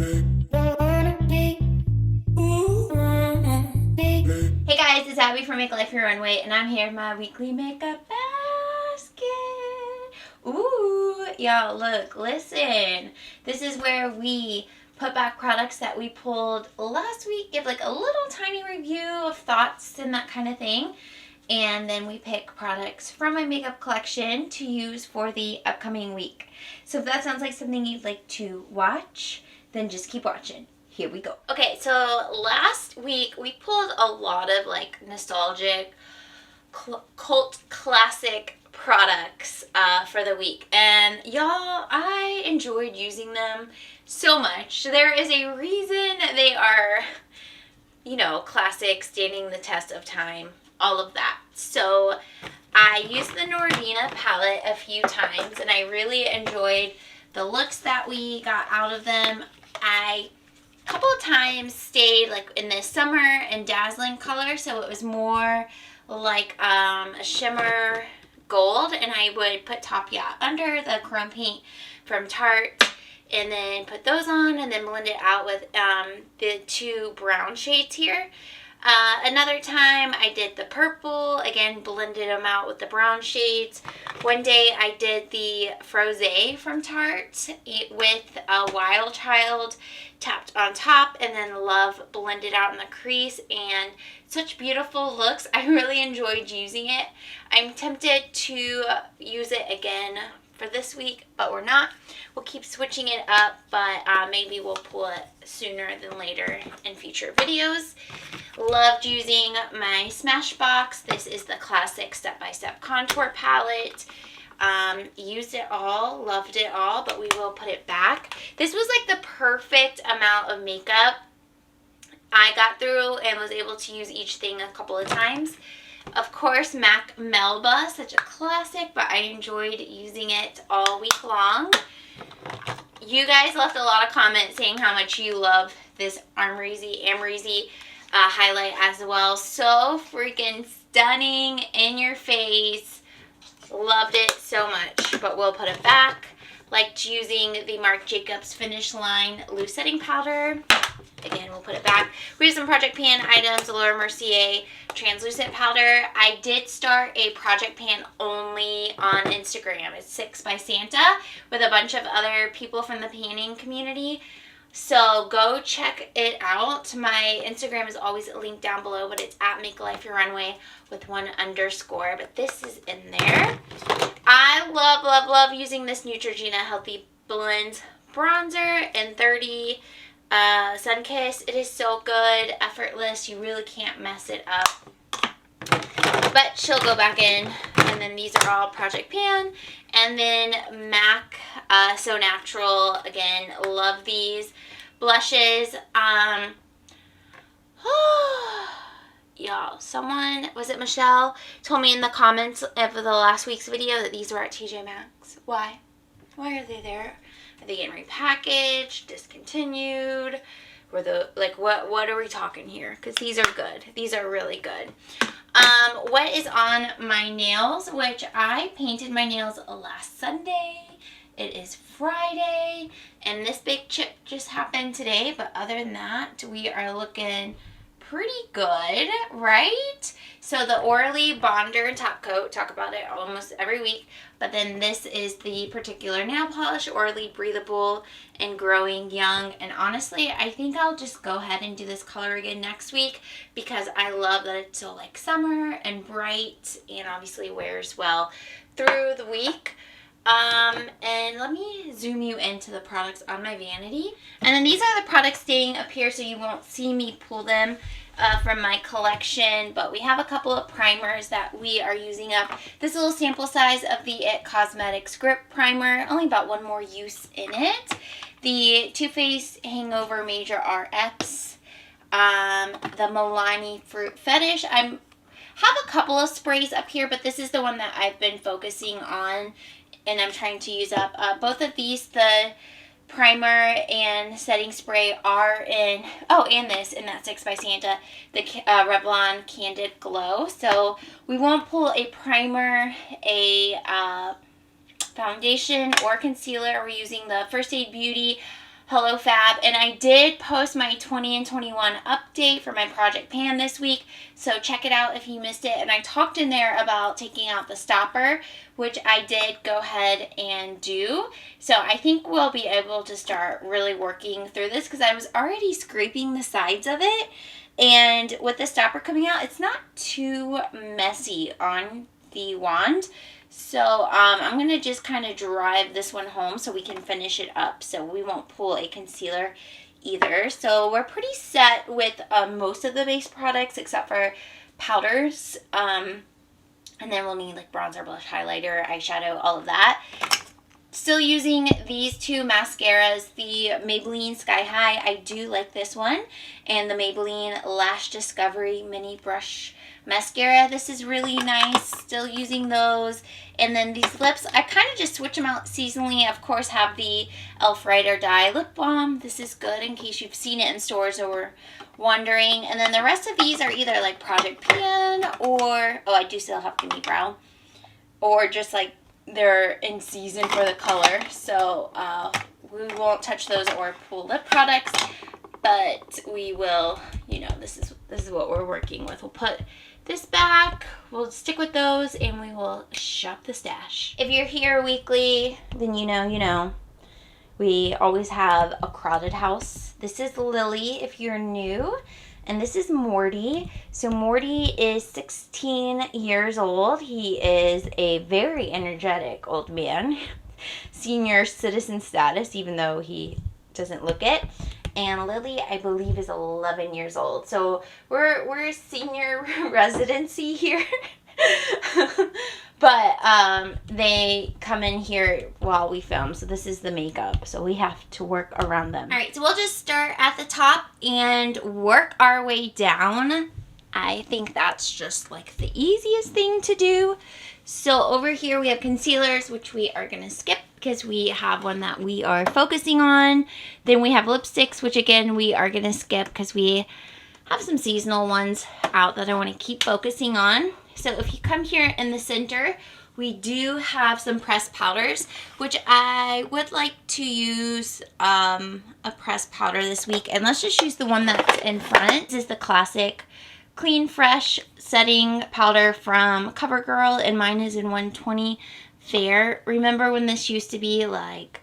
Hey guys, it's Abby from Make Life Your Runway, and I'm here with my weekly makeup basket. Ooh, y'all, look, listen. This is where we put back products that we pulled last week, give like a little tiny review of thoughts and that kind of thing. And then we pick products from my makeup collection to use for the upcoming week. So if that sounds like something you'd like to watch, then just keep watching. Here we go. Okay, so last week we pulled a lot of like nostalgic, cult classic products for the week. And y'all, I enjoyed using them so much. There is a reason they are, you know, classic, standing the test of time, all of that. So I used the Nordina palette a few times and I really enjoyed the looks that we got out of them. I couple of times stayed like in this summer and dazzling color, so it was more like a shimmer gold, and I would put Top Yacht under the chrome paint from Tarte and then put those on and then blend it out with the two brown shades here. Another time I did the purple, again blended them out with the brown shades. One day I did the Frosé from Tarte with a Wild Child tapped on top, and then Love blended out in the crease, and such beautiful looks. I really enjoyed using it. I'm tempted to use it again for this week, but we're not. We'll keep switching it up, but maybe we'll pull it sooner than later in future videos. Loved using my Smashbox. This is the classic step-by-step contour palette. Used it all, loved it all, but we will put it back. This was like the perfect amount of makeup I got through and was able to use each thing a couple of times. Of course, MAC Melba, such a classic, but I enjoyed using it all week long. You guys left a lot of comments saying how much you love this Amrezy highlight as well. So freaking stunning, in your face. Loved it so much, but we'll put it back. Liked using the Marc Jacobs Finish Line Loose Setting Powder. Again, we'll put it back. We have some Project Pan items, Laura Mercier Translucent Powder. I did start a Project Pan only on Instagram. It's 6 by Santa with a bunch of other people from the panning community. So go check it out. My Instagram is always linked down below, but it's at Make Life Your Runway with 1_. But this is in there. I love, love, love using this Neutrogena Healthy Blends bronzer in 30 Sunkissed. It is so good, effortless. You really can't mess it up. But she'll go back in. And then these are all Project Pan. And then MAC So Natural. Again, love these blushes. Y'all, someone, was it Michelle, told me in the comments of the last week's video that these were at TJ Maxx. Why? Why are they there? Are they getting repackaged, discontinued? Or what are we talking here? Because these are good. These are really good. What is on my nails, which I painted my nails last Sunday. It is Friday, and this big chip just happened today, but other than that, we are looking pretty good, right? So the Orly Bonder top coat, talk about it almost every week, but then this is the particular nail polish, Orly Breathable and Growing Young, and honestly, I think I'll just go ahead and do this color again next week because I love that it's so like summer and bright and obviously wears well through the week. And let me zoom you into the products on my vanity. And then these are the products staying up here so you won't see me pull them from my collection, but we have a couple of primers that we are using up. This little sample size of the IT Cosmetics Grip Primer, only about one more use in it. The Too Faced Hangover Major RX, the Milani Fruit Fetish. I have a couple of sprays up here, but this is the one that I've been focusing on and I'm trying to use up. Both of these, the primer and setting spray, are in, oh, and this in that 6 by Santa, the Revlon Candid Glow. So we won't pull a primer, a foundation, or concealer. We're using the First Aid Beauty Hello Fab, and I did post my 20 and 21 update for my Project Pan this week, so check it out if you missed it. And I talked in there about taking out the stopper, which I did go ahead and do. So I think we'll be able to start really working through this because I was already scraping the sides of it, and with the stopper coming out, it's not too messy on the wand. So I'm going to just kind of drive this one home so we can finish it up, so we won't pull a concealer either. So we're pretty set with most of the base products except for powders. And then we'll need like bronzer, blush, highlighter, eyeshadow, all of that. Still using these two mascaras, the Maybelline Sky High. I do like this one. And the Maybelline Lash Discovery Mini Brush Mascara. This is really nice. Still using those. And then these lips, I kind of just switch them out seasonally. Of course, have the e.l.f. Ride or Die lip balm. This is good in case you've seen it in stores or were wondering. And then the rest of these are either like Project Pan or, oh, I do still have Gimme Brow, or just like they're in season for the color. So we won't touch those or pull lip products, but we will, you know, this is what we're working with. We'll put this back, we'll stick with those, and we will shop the stash. If you're here weekly, then you know, we always have a crowded house. This is Lily if you're new, and this is Morty. So Morty is 16 years old. He is a very energetic old man, senior citizen status, even though he doesn't look it. And Lily, I believe, is 11 years old. So we're senior residency here. But they come in here while we film. So this is the makeup. So we have to work around them. All right, so we'll just start at the top and work our way down. I think that's just like the easiest thing to do. So over here we have concealers, which we are going to skip because we have one that we are focusing on. Then we have lipsticks, which again we are going to skip because we have some seasonal ones out that I want to keep focusing on. So if you come here in the center, we do have some pressed powders, which I would like to use a pressed powder this week. And let's just use the one that's in front. This is the classic Clean Fresh setting powder from CoverGirl, and mine is in 120 Fair. Remember when this used to be like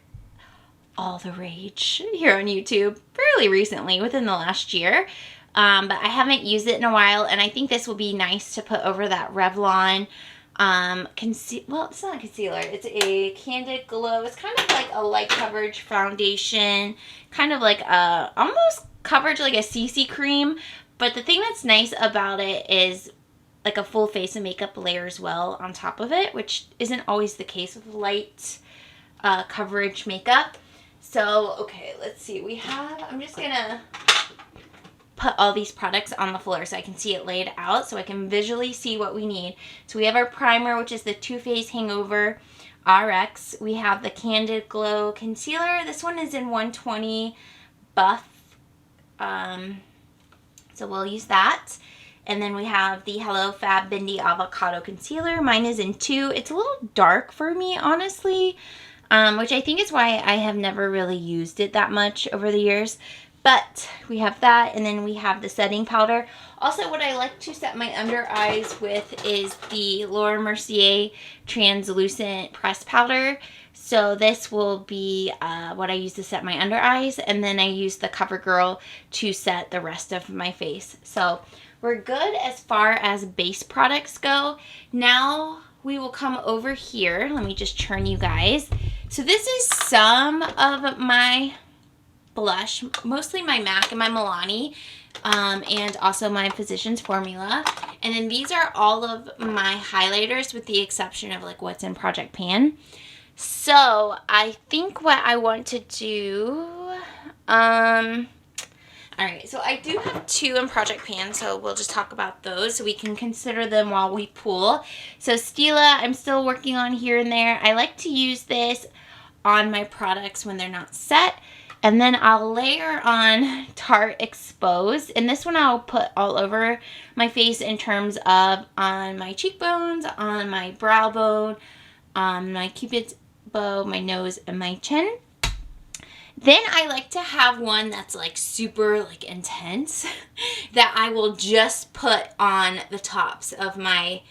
all the rage here on YouTube? Fairly recently, within the last year. But I haven't used it in a while, and I think this will be nice to put over that Revlon well, it's not a concealer, it's a Candid Glow. It's kind of like a light coverage foundation, kind of like a almost coverage like a CC cream. But the thing that's nice about it is like a full face of makeup layers well on top of it, which isn't always the case with light coverage makeup. So, okay, let's see. I'm just going to put all these products on the floor so I can see it laid out, so I can visually see what we need. So we have our primer, which is the Too Faced Hangover RX. We have the Candid Glow Concealer. This one is in 120 Buff. So we'll use that. And then we have the Hello Fab Bendy Avocado Concealer. Mine is in 2. It's a little dark for me, honestly, which I think is why I have never really used it that much over the years. But we have that, and then we have the setting powder. Also, what I like to set my under eyes with is the Laura Mercier Translucent Pressed Powder. So this will be what I use to set my under eyes, and then I use the CoverGirl to set the rest of my face. So we're good as far as base products go. Now we will come over here. Let me just turn you guys. So this is some of my blush, mostly my MAC and my Milani, and also my Physicians Formula. And then these are all of my highlighters with the exception of like what's in Project Pan. So I think what I want to do, alright, so I do have 2 in Project Pan, so we'll just talk about those so we can consider them while we pool. So Stila, I'm still working on here and there. I like to use this on my products when they're not set. And then I'll layer on Tarte Exposed. And this one I'll put all over my face in terms of on my cheekbones, on my brow bone, on my cupid's bow, my nose, and my chin. Then I like to have one that's like super like intense that I will just put on the tops of my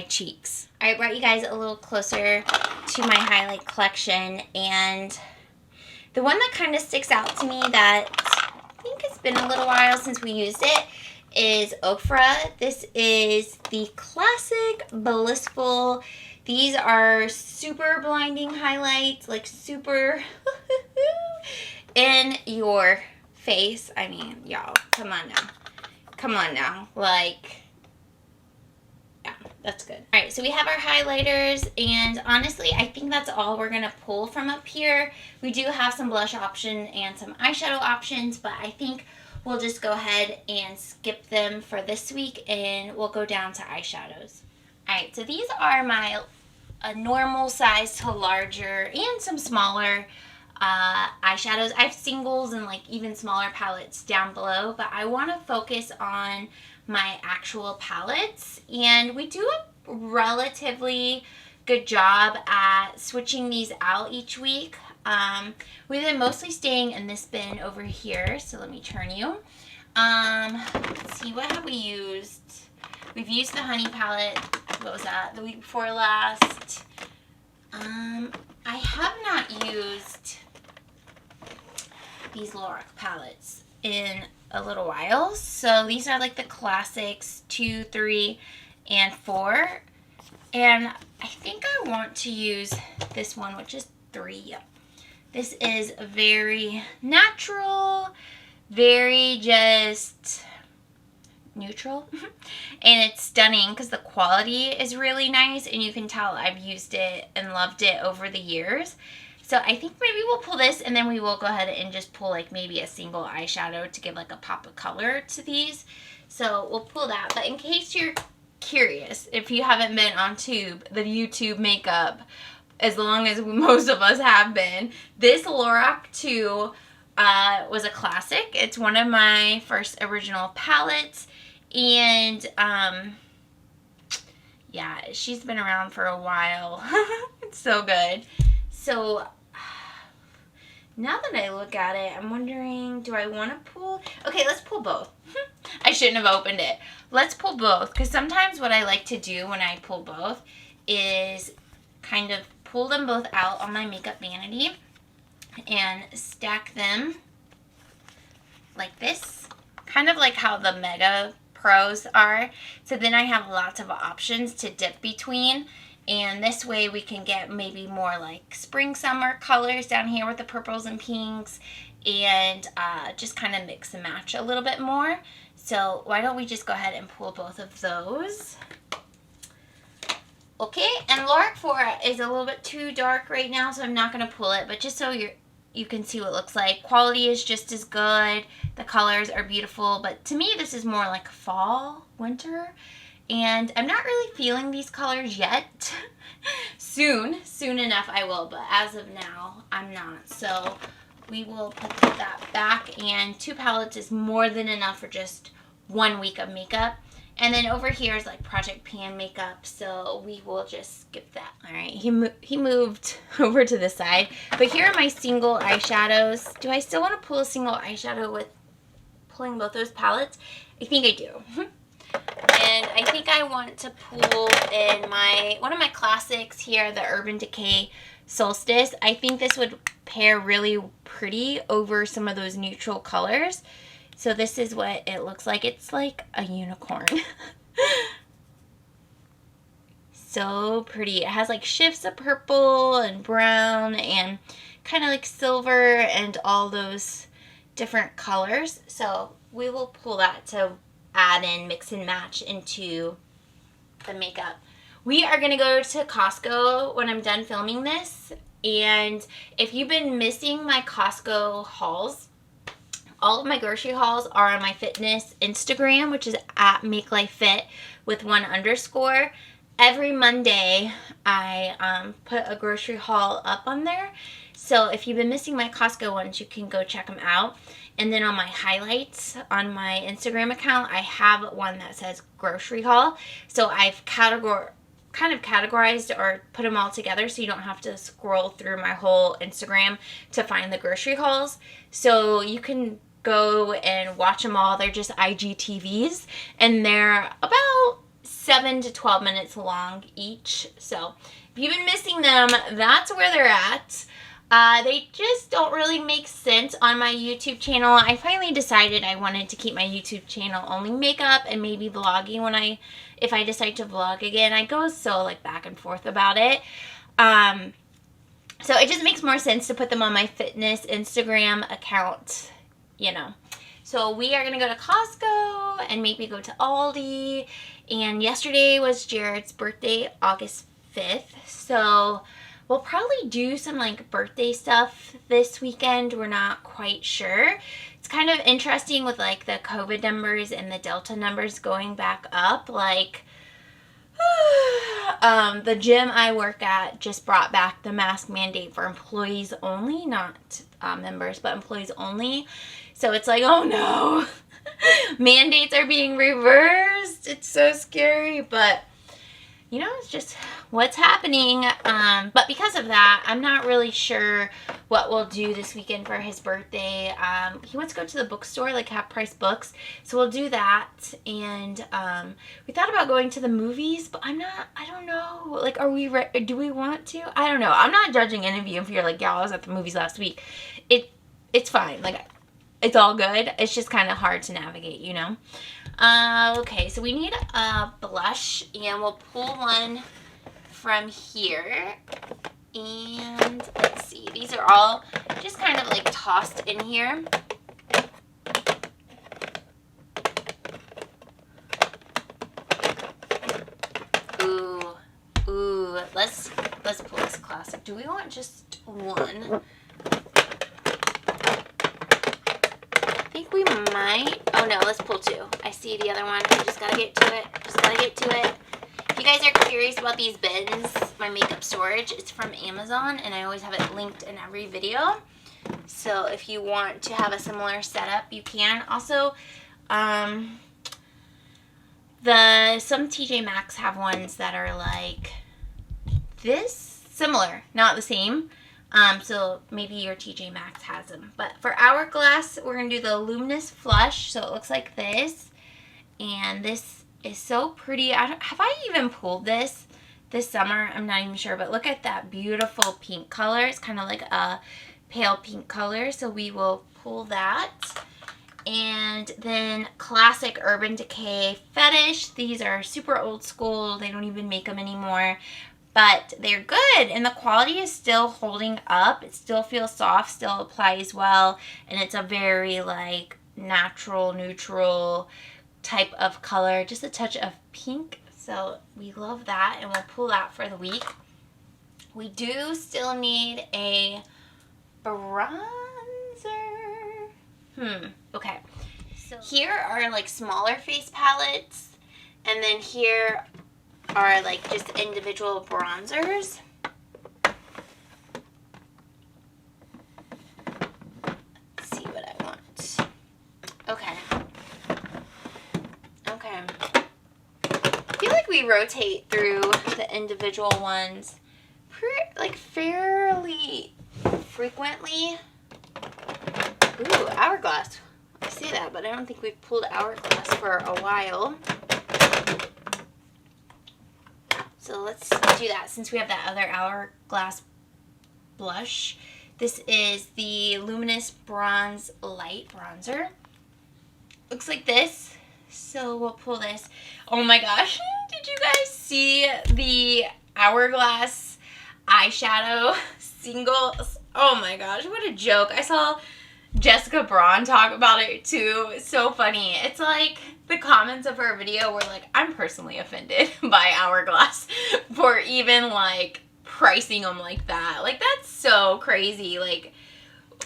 cheeks. I brought you guys a little closer to my highlight collection, and the one that kind of sticks out to me that I think it's been a little while since we used it is Ofra. This is the classic Blissful. These are super blinding highlights, like super in your face. I mean, y'all, come on now. Come on now. Like, yeah, that's good. All right, so we have our highlighters, and honestly, I think that's all we're going to pull from up here. We do have some blush option and some eyeshadow options, but I think we'll just go ahead and skip them for this week, and we'll go down to eyeshadows. All right, so these are my normal size to larger and some smaller eyeshadows. I have singles and like even smaller palettes down below, but I want to focus on my actual palettes, and we do a relatively good job at switching these out each week. We've been mostly staying in this bin over here, so let me turn you. Let's see, what have we used? We've used the Honey palette. What was that? The week before last. I have not used these Lorac palettes in a little while. So these are like the classics 2, 3, and 4. And I think I want to use this one, which is 3. This is very natural, very just neutral, and it's stunning because the quality is really nice, and you can tell I've used it and loved it over the years. So I think maybe we'll pull this, and then we will go ahead and just pull like maybe a single eyeshadow to give like a pop of color to these. So we'll pull that. But in case you're curious, if you haven't been on the YouTube makeup, as long as most of us have been, this Lorac 2 was a classic. It's one of my first original palettes, and yeah, she's been around for a while. It's so good. So now that I look at it, I'm wondering, do I want to pull? Okay, let's pull both. I shouldn't have opened it. Let's pull both, because sometimes what I like to do when I pull both is kind of pull them both out on my makeup vanity and stack them like this, kind of like how the Mega Pros are. So then I have lots of options to dip between, and this way we can get maybe more like spring summer colors down here with the purples and pinks, and just kind of mix and match a little bit more. So why don't we just go ahead and pull both of those. Okay, and Lorac 4 is a little bit too dark right now, so I'm not going to pull it, but just so you can see what it looks like. Quality is just as good. The colors are beautiful, but to me this is more like fall, winter, and I'm not really feeling these colors yet. Soon enough I will, but as of now I'm not. So we will put that back, and 2 palettes is more than enough for just 1 week of makeup. And then over here is like Project Pan makeup, so we will just skip that. All right, he moved over to the side. But here are my single eyeshadows. Do I still want to pull a single eyeshadow with pulling both those palettes? I think I do. And I think I want to pull in one of my classics here, the Urban Decay Solstice. I think this would pair really pretty over some of those neutral colors. So this is what it looks like. It's like a unicorn. So pretty. It has like shifts of purple and brown and kind of like silver and all those different colors. So we will pull that to add in, mix and match into the makeup. We are going to go to Costco when I'm done filming this. And if you've been missing my Costco hauls, all of my grocery hauls are on my fitness Instagram, which is at MakeLifeFit with 1_. Every Monday, I put a grocery haul up on there. So if you've been missing my Costco ones, you can go check them out. And then on my highlights on my Instagram account, I have one that says grocery haul. So I've kind of categorized or put them all together so you don't have to scroll through my whole Instagram to find the grocery hauls. So you can go and watch them all. They're just IGTVs, and they're about 7 to 12 minutes long each. So if you've been missing them, that's where they're at. They just don't really make sense on my YouTube channel. I finally decided I wanted to keep my YouTube channel only makeup and maybe vlogging if I decide to vlog again. I go so like back and forth about it. So it just makes more sense to put them on my fitness Instagram account, you know. So we are going to go to Costco and maybe go to Aldi. And yesterday was Jared's birthday, August 5th. So we'll probably do some like birthday stuff this weekend. We're not quite sure. It's kind of interesting with like the COVID numbers and the Delta numbers going back up. Like the gym I work at just brought back the mask mandate for employees only, not members, but employees only. So it's like, oh no, mandates are being reversed. It's so scary, but you know, it's just what's happening. But because of that, I'm not really sure what we'll do this weekend for his birthday. He wants to go to the bookstore, like half price books. So we'll do that. And we thought about going to the movies, but I don't know. Like, do we want to? I don't know. I'm not judging any of you if you're like, yeah, I was at the movies last week. It's fine. Like, it's all good. It's just kind of hard to navigate, you know? Okay, so we need a blush, and we'll pull one from here. And let's see, these are all just kind of like tossed in here. Ooh, let's pull this classic. Do we want just one? I think we might. Oh no, let's pull two. I see the other one. I just gotta get to it. If you guys are curious about these bins, my makeup storage, it's from Amazon, and I always have it linked in every video. So if you want to have a similar setup, you can. Also, some TJ Maxx have ones that are like this, similar, not the same. So maybe your TJ Maxx has them. But for Hourglass, we're going to do the Luminous Flush. So it looks like this. And this is so pretty. Have I even pulled this summer? I'm not even sure. But look at that beautiful pink color. It's kind of like a pale pink color. So we will pull that. And then classic Urban Decay Fetish. These are super old school. They don't even make them anymore. But they're good, and the quality is still holding up. It still feels soft, still applies well, and it's a very like natural, neutral type of color. Just a touch of pink, so we love that, and we'll pull that for the week. We do still need a bronzer. Okay. So here are like smaller face palettes, and then here are like just individual bronzers. Let's see what I want. Okay. I feel like we rotate through the individual ones like fairly frequently. Ooh, Hourglass. I say that, but I don't think we've pulled Hourglass for a while. So let's do that since we have that other Hourglass blush. This is the Luminous Bronze Light Bronzer. Looks like this. So we'll pull this. Oh my gosh. Did you guys see the Hourglass eyeshadow singles? Oh my gosh, what a joke. I saw Jessica Braun talk about it too. It's so funny. It's like the comments of her video were like, I'm personally offended by Hourglass for even like pricing them like that. Like, that's so crazy. Like,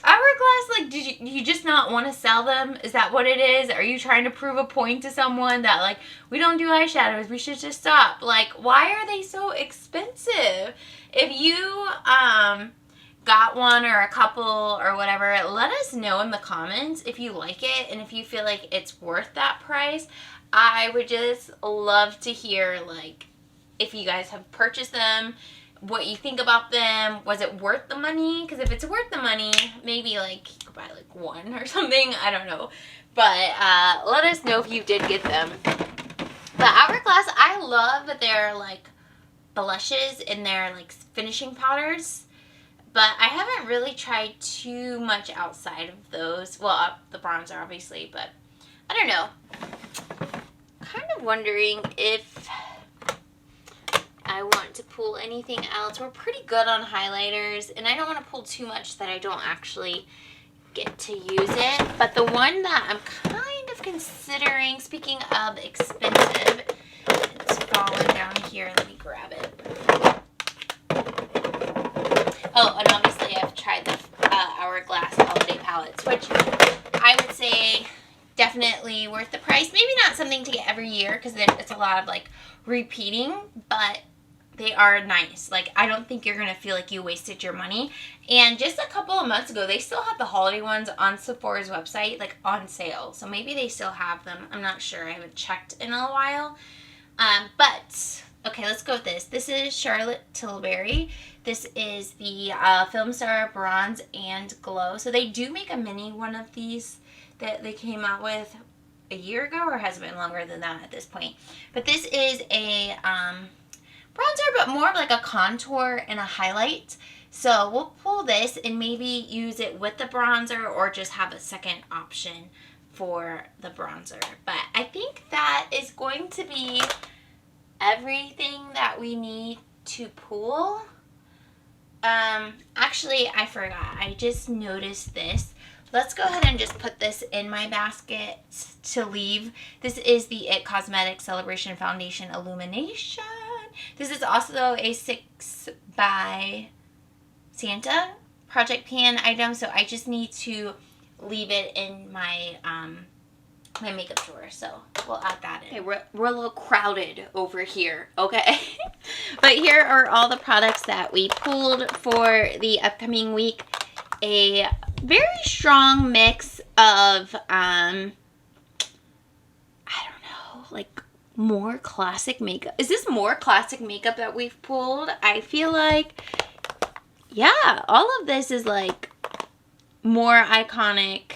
Hourglass, like, do you just not want to sell them? Is that what it is? Are you trying to prove a point to someone that like, we don't do eyeshadows, we should just stop? Like, why are they so expensive? If you got one or a couple or whatever, let us know in the comments if you like it and if you feel like it's worth that price. I would just love to hear like if you guys have purchased them, what you think about them. Was it worth the money? Because if it's worth the money, maybe like you could buy like one or something. I don't know. But let us know if you did get them. But Hourglass, I love their like blushes and their like finishing powders. But I haven't really tried too much outside of those. Well, the bronzer obviously, but I don't know. Kind of wondering if I want to pull anything else. We're pretty good on highlighters, and I don't want to pull too much that I don't actually get to use it. But the one that I'm kind of considering, speaking of expensive, it's falling down here. Let me grab it. Oh, and obviously I've tried the Hourglass Holiday Palettes, which I would say definitely worth the price. Maybe not something to get every year because it's a lot of like repeating, but they are nice. Like, I don't think you're going to feel like you wasted your money. And just a couple of months ago, they still had the holiday ones on Sephora's website, like on sale. So maybe they still have them. I'm not sure. I haven't checked in a while. But, okay, let's go with this. This is Charlotte Tilbury. This is the Film Star Bronze and Glow. So they do make a mini one of these that they came out with a year ago, or has it been longer than that at this point? But this is a bronzer, but more of like a contour and a highlight. So we'll pull this and maybe use it with the bronzer or just have a second option for the bronzer. But I think that is going to be everything that we need to pull. Actually, I forgot. I just noticed this. Let's go ahead and just put this in my basket to leave. This is the IT Cosmetics Celebration Foundation Illumination. This is also a 6 by Santa project pan item, so I just need to leave it in my my makeup drawer, so we'll add that in. Okay, we're a little crowded over here, okay? But here are all the products that we pulled for the upcoming week. A very strong mix of, I don't know, like more classic makeup. Is this more classic makeup that we've pulled? I feel like, yeah, all of this is like more iconic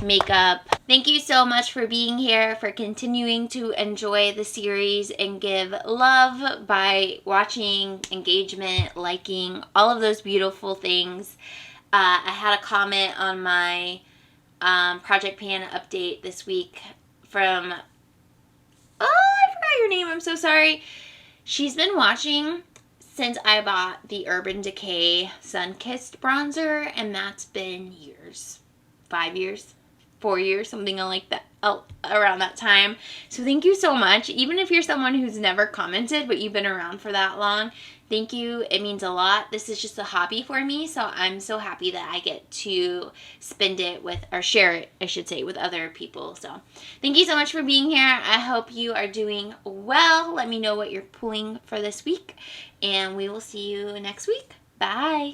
makeup. Thank you so much for being here, for continuing to enjoy the series and give love by watching, engagement, liking, all of those beautiful things. I had a comment on my Project Pan update this week from, oh, I forgot your name, I'm so sorry. She's been watching since I bought the Urban Decay Sun-Kissed bronzer, and that's been years. 5 years? 4 years? Something like that. Oh, around that time. So thank you so much. Even if you're someone who's never commented, but you've been around for that long, thank you. It means a lot. This is just a hobby for me, so I'm so happy that I get to spend it with, or share it, I should say, with other people. So thank you so much for being here. I hope you are doing well. Let me know what you're pulling for this week, and we will see you next week. Bye.